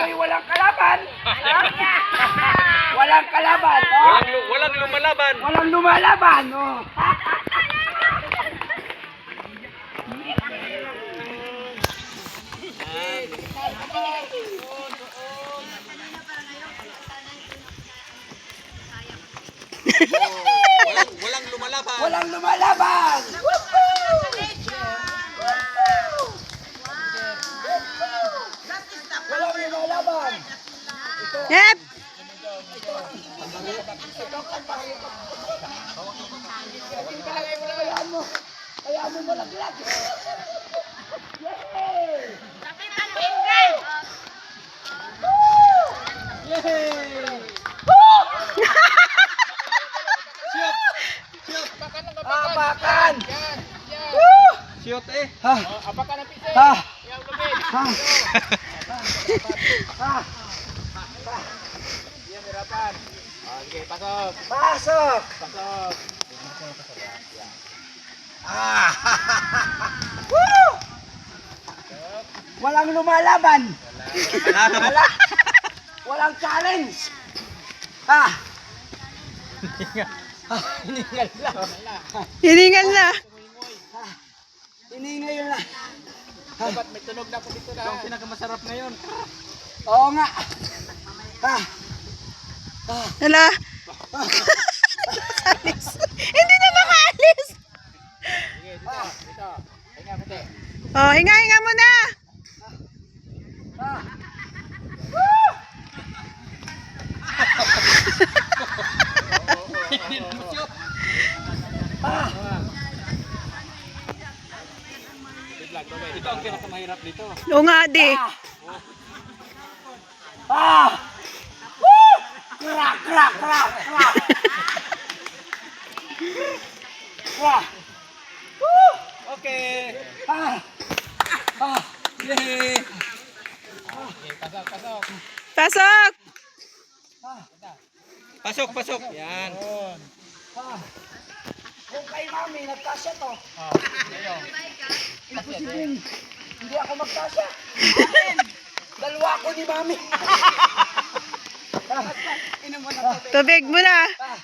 ay walang kalaban. Walang kalaban. Oh. Walang lumalaban. Walang lumalaban. Oh. Walang lumalaban. Walang lumalaban. Walang lumalaban. Yep. Kaya mo malaglag. Apakan! Shoot eh. Ha! Apakan ang pisa. Ha! Yang lubid. Ha! Ha! Yan, hirapan. Okay, pasok. Pasok! Pasok. Ah! Woo! Walang lumalaban. Wala. Walang challenge. Ah! Hiningal lang. Hiningal na. Hiningal yun lang. Dapat may tunog na po dito na. Yung pinakamasarap ngayon. Oo nga. Ah! Hala. Hindi na makaalis. Sige, dito. Dito. Hinga, puti. Oh, hinga muna. Ah! Ah! Ito ang pinakamahirap dito. Oo nga, di. Ah! Woo! Krak, krak, krak, krak. Krak. Woo! Okay. Ah! Ah! Yay. Okay, pasok, pasok. Pasok. Ah! Pasok, pasok. Yan. Ah! Kung kay mami, nagkasya to. Oh, ayun. Imposibleng hindi ako magkasya. Dalawa ako ni mami. Tubig muna. Ah,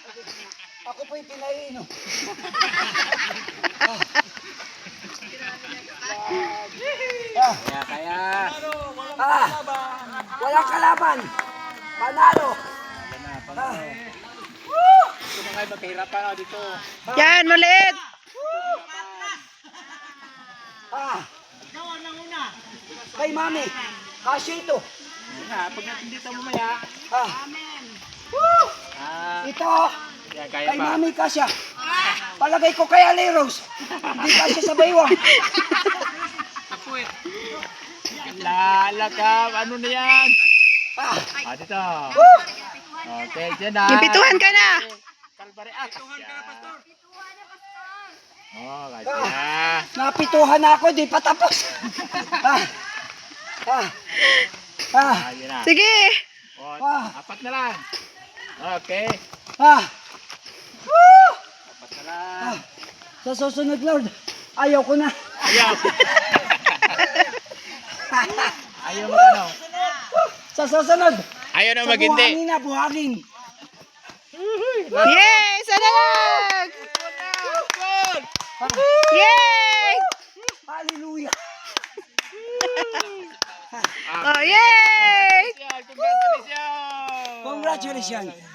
ako po yung pinainom. Kaya. Ah, walang kalaban. Panalo. Ah, Ito mga kayo magkahirapan ako dito. Yan, maliit. ah. Kay mami, kasya ito. Pag natin dito mamaya. Ah. Woo! Ito, Kaya kaya kay pa. mami kasya. Palagay ko kay Aleros. Hindi kasya sa baywang. Kapuit. Lala ka. Ano na yan? Ah. Dito. Woo! Okay, dyan na. Impituhan ka na. Kalbari. Pituhan ka na, pastor. Oh, kaya. Napituhan na ako, di pa tapos. Ah. Ah. Ah. Ayun na. Sige. Apat na lang. Okay. Ah. Woo! Apat na lang. Ah. Sa susunod, Lord, ayaw ko na. Ayaw. Ayaw mo ano? Sa susunod, Ayaw na sa buhangin na, buhangin. Yay! Sana lang. Yay! Hallelujah. Oh, yay! Congratulations! Congratulations.